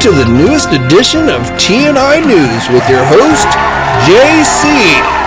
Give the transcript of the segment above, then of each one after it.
to the newest edition of T&I News with your host, JC.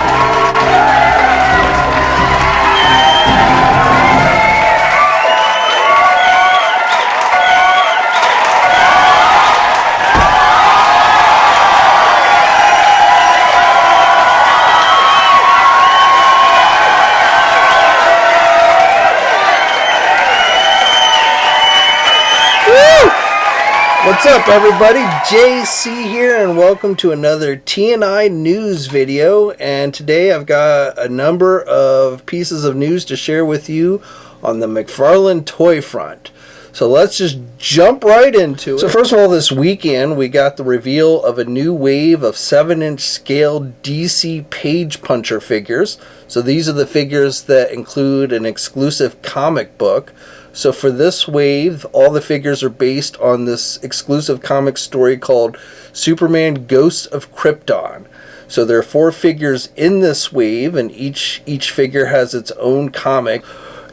What's up, everybody? JC here, and welcome to another T&I News video. And today I've got a number of pieces of news to share with you on the McFarlane toy front. So let's just jump right into it. So first of all, this weekend we got the reveal of a new wave of 7-inch scale DC Page Puncher figures. So these are the figures that include an exclusive comic book. So for this wave, all the figures are based on this exclusive comic story called Superman Ghosts of Krypton. So there are 4 figures in this wave, and each figure has its own comic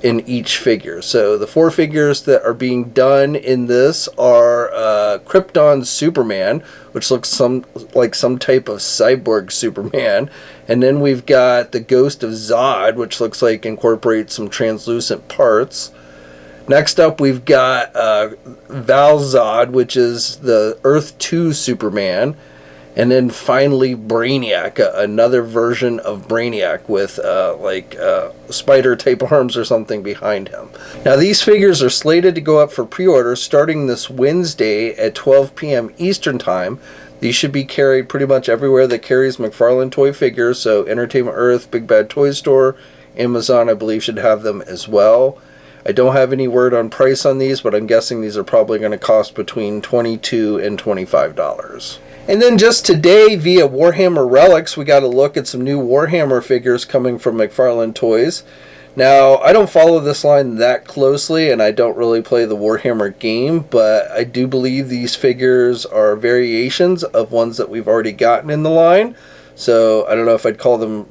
in each figure. So the 4 figures that are being done in this are Krypton's Superman, which looks like some type of cyborg Superman. And then we've got the Ghost of Zod, which looks like incorporates some translucent parts. Next up, we've got Val-Zod, which is the Earth 2 Superman. And then finally, Brainiac, another version of Brainiac with spider-type arms or something behind him. Now, these figures are slated to go up for pre-order starting this Wednesday at 12 p.m. Eastern Time. These should be carried pretty much everywhere that carries McFarlane toy figures. So Entertainment Earth, Big Bad Toy Store, Amazon, I believe, should have them as well. I don't have any word on price on these, but I'm guessing these are probably going to cost between $22 and $25. And then just today, via Warhammer Relics, we got a look at some new Warhammer figures coming from McFarlane Toys. Now, I don't follow this line that closely, and I don't really play the Warhammer game, but I do believe these figures are variations of ones that we've already gotten in the line. So I don't know if I'd call them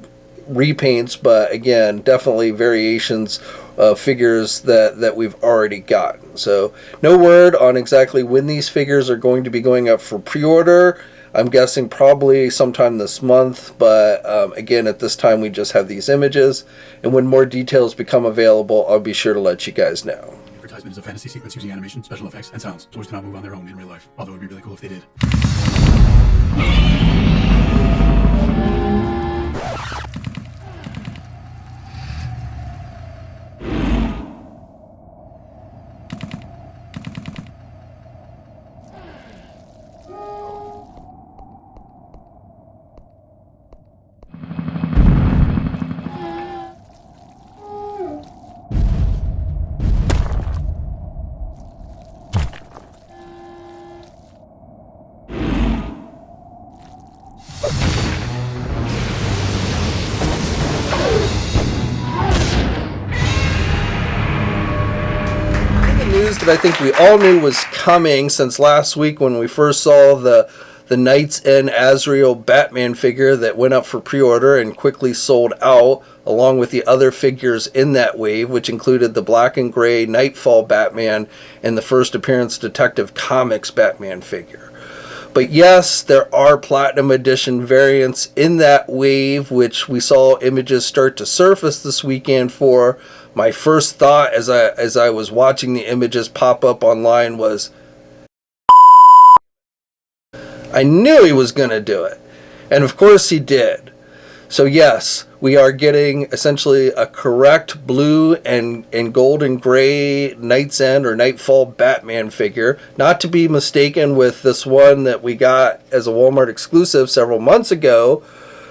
repaints, but again, definitely variations of figures that we've already gotten. So no word on exactly when these figures are going to be going up for pre-order. I'm guessing probably sometime this month, but again, at this time we just have these images, and when more details become available, I'll be sure to let you guys know. Advertisement is a fantasy sequence using animation, special effects, and sounds. Toys do not move on their own in real life, although it would be really cool if they did. That I think we all knew was coming since last week when we first saw the Knightsend Azrael Batman figure that went up for pre-order and quickly sold out, along with the other figures in that wave, which included the black and gray Nightfall Batman and the first appearance Detective Comics Batman figure. But yes, there are Platinum Edition variants in that wave, which we saw images start to surface this weekend for. My first thought as I was watching the images pop up online was, I knew he was going to do it. And of course he did. So yes, we are getting essentially a correct blue and gold and gray Knightsend or Nightfall Batman figure. Not to be mistaken with this one that we got as a Walmart exclusive several months ago,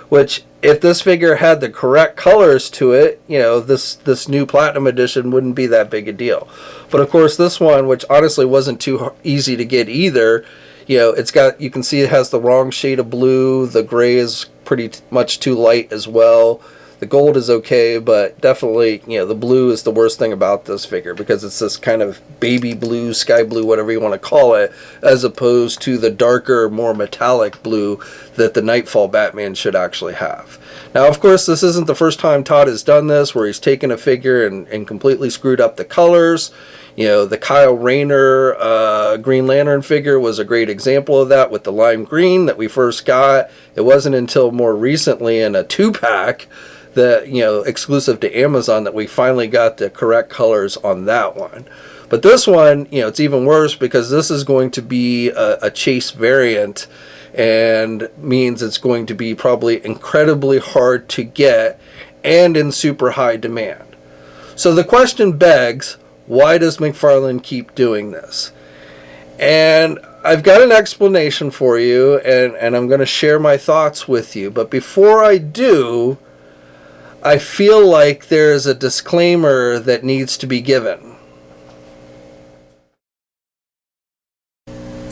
which, if this figure had the correct colors to it, you know, this new Platinum Edition wouldn't be that big a deal. But of course, this one, which honestly wasn't too easy to get either, you know, you can see it has the wrong shade of blue. The gray is pretty much too light as well. The gold is okay, but definitely, the blue is the worst thing about this figure because it's this kind of baby blue, sky blue, whatever you want to call it, as opposed to the darker, more metallic blue that the Nightfall Batman should actually have. Now, of course, this isn't the first time Todd has done this, where he's taken a figure and completely screwed up the colors. The Kyle Rayner Green Lantern figure was a great example of that with the lime green that we first got. It wasn't until more recently in a 2-pack that, exclusive to Amazon, that we finally got the correct colors on that one. But this one, it's even worse because this is going to be a chase variant, and means it's going to be probably incredibly hard to get and in super high demand. So the question begs, why does McFarlane keep doing this? And I've got an explanation for you, and I'm going to share my thoughts with you. But before I do, I feel like there's a disclaimer that needs to be given.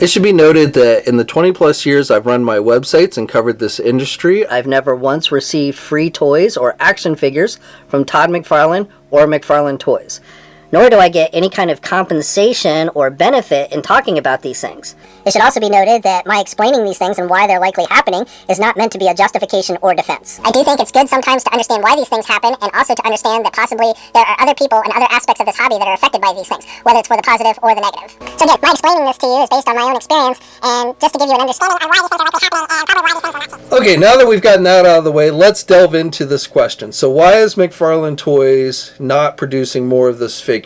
It should be noted that in the 20 plus years I've run my websites and covered this industry, I've never once received free toys or action figures from Todd McFarlane or McFarlane Toys. Nor do I get any kind of compensation or benefit in talking about these things. It should also be noted that my explaining these things and why they're likely happening is not meant to be a justification or defense. I do think it's good sometimes to understand why these things happen, and also to understand that possibly there are other people and other aspects of this hobby that are affected by these things, whether it's for the positive or the negative. So again, my explaining this to you is based on my own experience, and just to give you an understanding on why these things are likely happening and probably why these things are not. Okay, now that we've gotten that out of the way, let's delve into this question. So why is McFarlane Toys not producing more of this figure?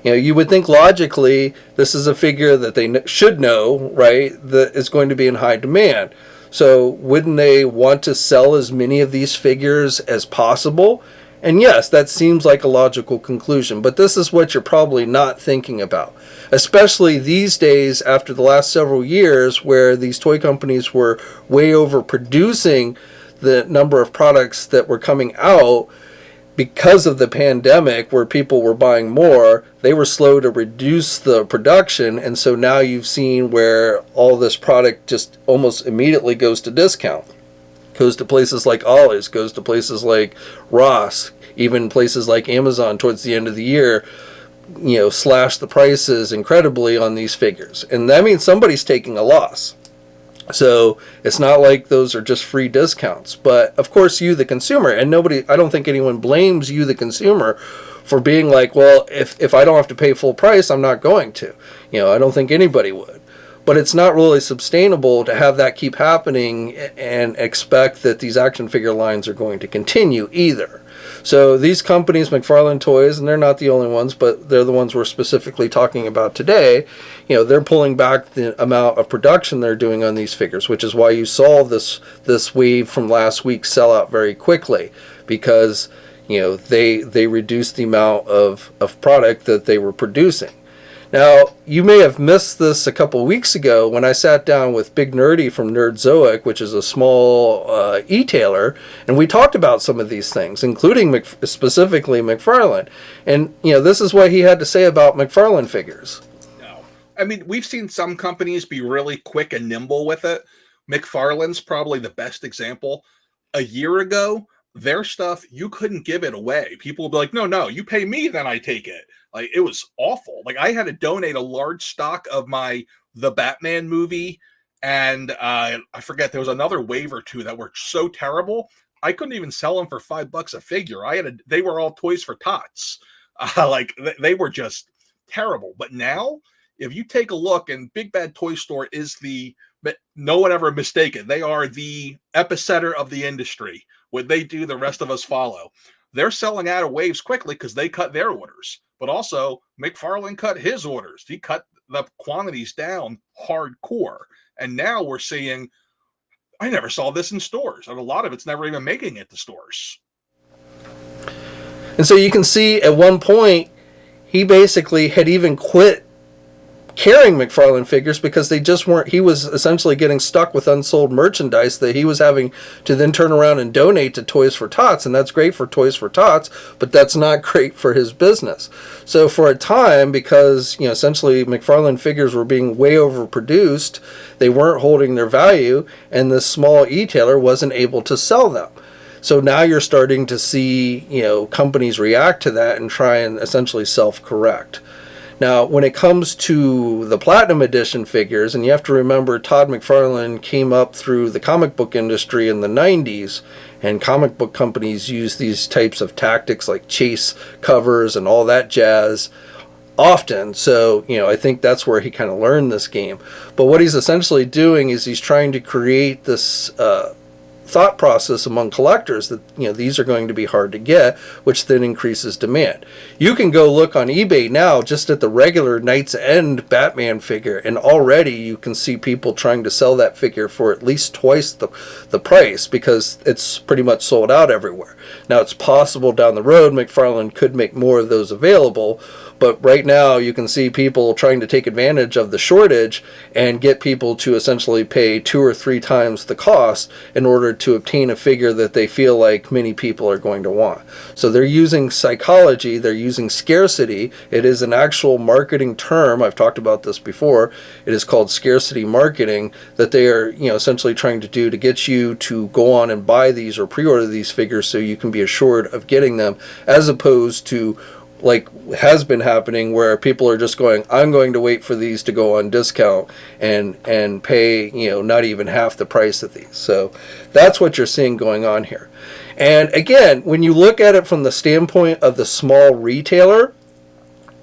You would think logically this is a figure that they should know, right, that is going to be in high demand. So wouldn't they want to sell as many of these figures as possible? And yes, that seems like a logical conclusion, but this is what you're probably not thinking about. Especially these days after the last several years where these toy companies were way overproducing the number of products that were coming out. Because of the pandemic, where people were buying more, they were slow to reduce the production, and so now you've seen where all this product just almost immediately goes to discount. Goes to places like Ollie's, goes to places like Ross, even places like Amazon towards the end of the year, slash the prices incredibly on these figures. And that means somebody's taking a loss. So it's not like those are just free discounts. But of course, you, the consumer, and I don't think anyone blames you, the consumer, for being like, well, if I don't have to pay full price, I'm not going to. I don't think anybody would. But it's not really sustainable to have that keep happening and expect that these action figure lines are going to continue either. So these companies, McFarlane Toys, and they're not the only ones, but they're the ones we're specifically talking about today, they're pulling back the amount of production they're doing on these figures, which is why you saw this wave from last week sell out very quickly, because they reduced the amount of product that they were producing. Now, you may have missed this a couple weeks ago when I sat down with Big Nerdy from Nerdzoic, which is a small e-tailer, and we talked about some of these things, including specifically McFarlane. And, this is what he had to say about McFarlane figures. No. I mean, we've seen some companies be really quick and nimble with it. McFarlane's probably the best example. A year ago, their stuff, you couldn't give it away. People would be like, no, you pay me, then I take it. Like, it was awful. Like, I had to donate a large stock of the Batman movie, and I forget, there was another wave or two that were so terrible, I couldn't even sell them for $5 a figure. They were all toys for tots. They were just terrible. But now, if you take a look, and Big Bad Toy Store is no one ever mistaken, they are the epicenter of the industry. What they do, the rest of us follow. They're selling out of waves quickly because they cut their orders. But also, McFarlane cut his orders. He cut the quantities down hardcore. And now we're seeing, I never saw this in stores. And a lot of it's never even making it to stores. And so you can see at one point, he basically had even quit carrying McFarlane figures because they just weren't, he was essentially getting stuck with unsold merchandise that he was having to then turn around and donate to Toys for Tots, and that's great for Toys for Tots, but that's not great for his business. So for a time, because essentially McFarlane figures were being way overproduced, they weren't holding their value, and this small e-tailer wasn't able to sell them. So now you're starting to see, companies react to that and try and essentially self-correct. Now, when it comes to the Platinum Edition figures, and you have to remember Todd McFarlane came up through the comic book industry in the 90s, and comic book companies use these types of tactics like chase covers and all that jazz often. So, I think that's where he kind of learned this game. But what he's essentially doing is he's trying to create this thought process among collectors that these are going to be hard to get, which then increases demand. You can go look on eBay now just at the regular Knight's End Batman figure, and already you can see people trying to sell that figure for at least twice the price, because it's pretty much sold out everywhere. Now, it's possible down the road McFarlane could make more of those available, but right now you can see people trying to take advantage of the shortage and get people to essentially pay 2 or 3 times the cost in order to obtain a figure that they feel like many people are going to want. So they're using psychology, they're using scarcity. It is an actual marketing term. I've talked about this before. It is called scarcity marketing, that they are essentially trying to do to get you to go on and buy these or pre-order these figures so you can be assured of getting them, as opposed to like has been happening where people are just going, I'm going to wait for these to go on discount and pay, not even half the price of these. So that's what you're seeing going on here. And again, when you look at it from the standpoint of the small retailer,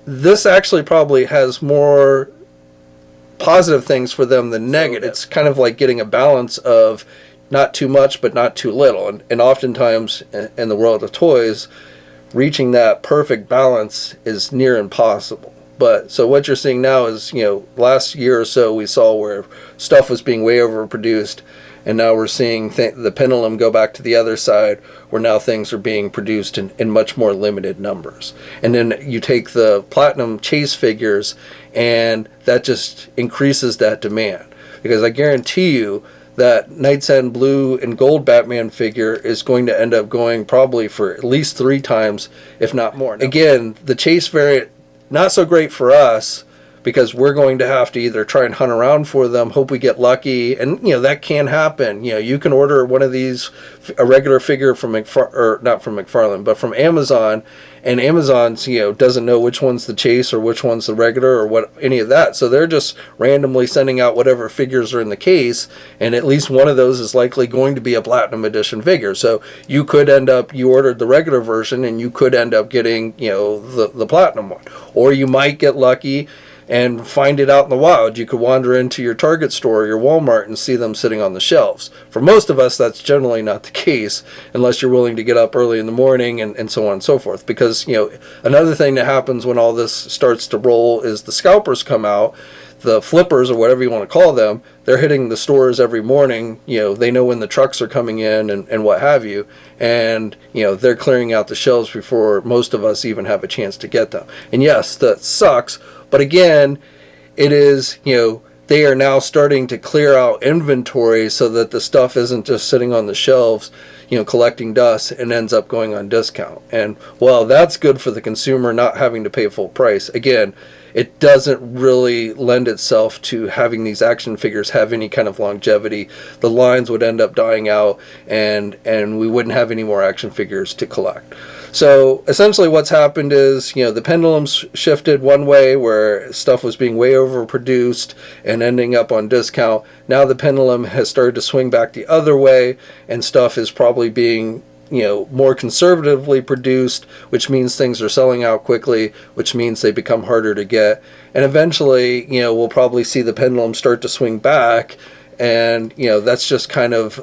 this actually probably has more positive things for them than negative. It's kind of like getting a balance of not too much but not too little. And oftentimes in the world of toys, reaching that perfect balance is near impossible. But so what you're seeing now is, last year or so we saw where stuff was being way overproduced, and now we're seeing the pendulum go back to the other side, where now things are being produced in much more limited numbers. And then you take the Platinum Chase figures, and that just increases that demand, because I guarantee you that Knight's End Blue and Gold Batman figure is going to end up going probably for at least 3 times, if not more. Again, the Chase variant, not so great for us, because we're going to have to either try and hunt around for them, hope we get lucky, and that can happen. You can order one of these, a regular figure from not from McFarlane, but from Amazon, and Amazon's doesn't know which one's the Chase or which one's the regular or what any of that. So they're just randomly sending out whatever figures are in the case, and at least one of those is likely going to be a Platinum Edition figure. So you could end up, you ordered the regular version, and you could end up getting the Platinum one, or you might get lucky and find it out in the wild. You could wander into your Target store or your Walmart and see them sitting on the shelves. For most of us, that's generally not the case, unless you're willing to get up early in the morning and so on and so forth. Because, another thing that happens when all this starts to roll is the scalpers come out, the flippers, or whatever you want to call them. They're hitting the stores every morning. They know when the trucks are coming in and what have you. And, they're clearing out the shelves before most of us even have a chance to get them. And yes, that sucks. But again, it is, they are now starting to clear out inventory so that the stuff isn't just sitting on the shelves, collecting dust and ends up going on discount. And while that's good for the consumer not having to pay full price, again, it doesn't really lend itself to having these action figures have any kind of longevity. The lines would end up dying out, and we wouldn't have any more action figures to collect. So essentially what's happened is, the pendulum's shifted one way where stuff was being way overproduced and ending up on discount. Now the pendulum has started to swing back the other way, and stuff is probably being more conservatively produced, which means things are selling out quickly, which means they become harder to get. And eventually, we'll probably see the pendulum start to swing back. And, that's just kind of,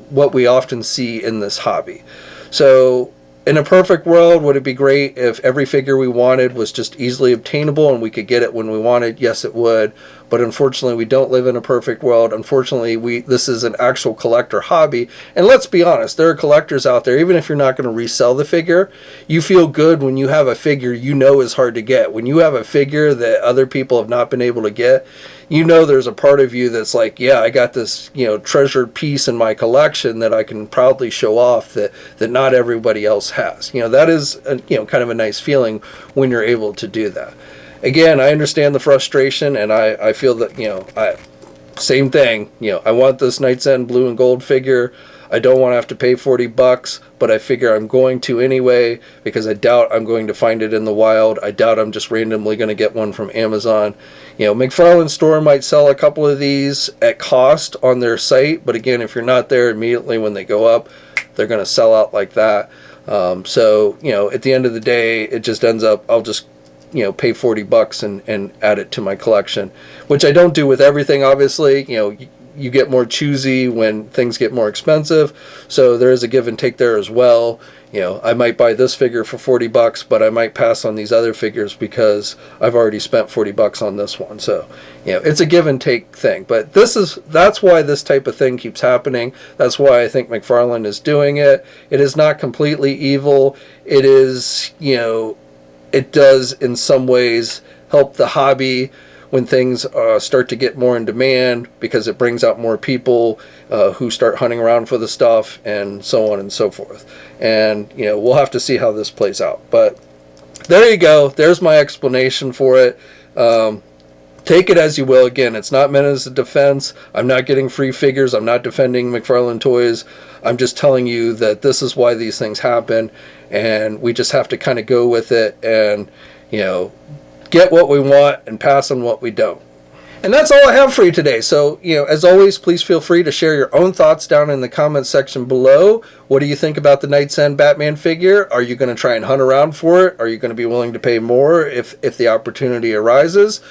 what we often see in this hobby. So in a perfect world, would it be great if every figure we wanted was just easily obtainable and we could get it when we wanted? Yes, it would. But unfortunately, we don't live in a perfect world. Unfortunately, this is an actual collector hobby. And let's be honest, there are collectors out there, even if you're not going to resell the figure, you feel good when you have a figure is hard to get. When you have a figure that other people have not been able to get, there's a part of you that's like, yeah, I got this, treasured piece in my collection that I can proudly show off that not everybody else has. That is, kind of a nice feeling when you're able to do that. Again, I understand the frustration, and I feel that, same thing. I want this Knight's End Blue and Gold figure. I don't want to have to pay $40, but I figure I'm going to anyway because I doubt I'm going to find it in the wild. I doubt I'm just randomly going to get one from Amazon. McFarlane Store might sell a couple of these at cost on their site, but again, if you're not there immediately when they go up, they're going to sell out like that. So at the end of the day, it just ends up, I'll just pay $40 and add it to my collection, which I don't do with everything, obviously. You get more choosy when things get more expensive, so there is a give and take there as well. I might buy this figure for $40, but I might pass on these other figures because I've already spent $40 on this one. So it's a give and take thing, but that's why this type of thing keeps happening. That's why I think McFarlane is doing it. It is not completely evil. It is, it does in some ways help the hobby when things start to get more in demand, because it brings out more people who start hunting around for the stuff and so on and so forth. And we'll have to see how this plays out, but there you go. There's my explanation for it. Take it as you will. Again, it's not meant as a defense. I'm not getting free figures. I'm not defending McFarlane Toys. I'm just telling you that this is why these things happen, and we just have to kind of go with it and get what we want and pass on what we don't. And that's all I have for you today. So, as always, please feel free to share your own thoughts down in the comments section below. What do you think about the Knightsend Batman figure? Are you going to try and hunt around for it? Are you going to be willing to pay more if the opportunity arises?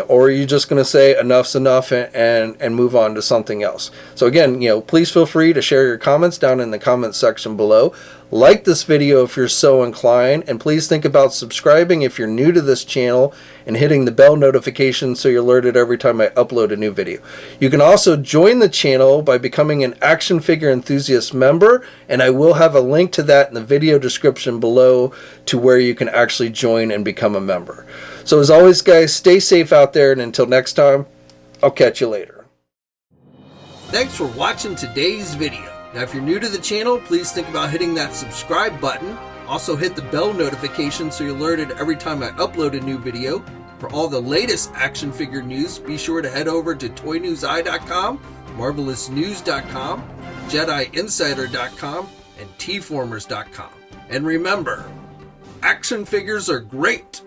Or are you just going to say enough's enough and move on to something else? So again, please feel free to share your comments down in the comments section below. Like this video if you're so inclined, and please think about subscribing if you're new to this channel and hitting the bell notification so you're alerted every time I upload a new video. You can also join the channel by becoming an action figure enthusiast member, and I will have a link to that in the video description below to where you can actually join and become a member. So as always, guys, stay safe out there, and until next time, I'll catch you later. Thanks for watching today's video. Now, if you're new to the channel, please think about hitting that subscribe button. Also hit the bell notification so you're alerted every time I upload a new video. For all the latest action figure news, be sure to head over to toynewseye.com, marvelousnews.com, JediInsider.com, and tformers.com. And remember, action figures are great,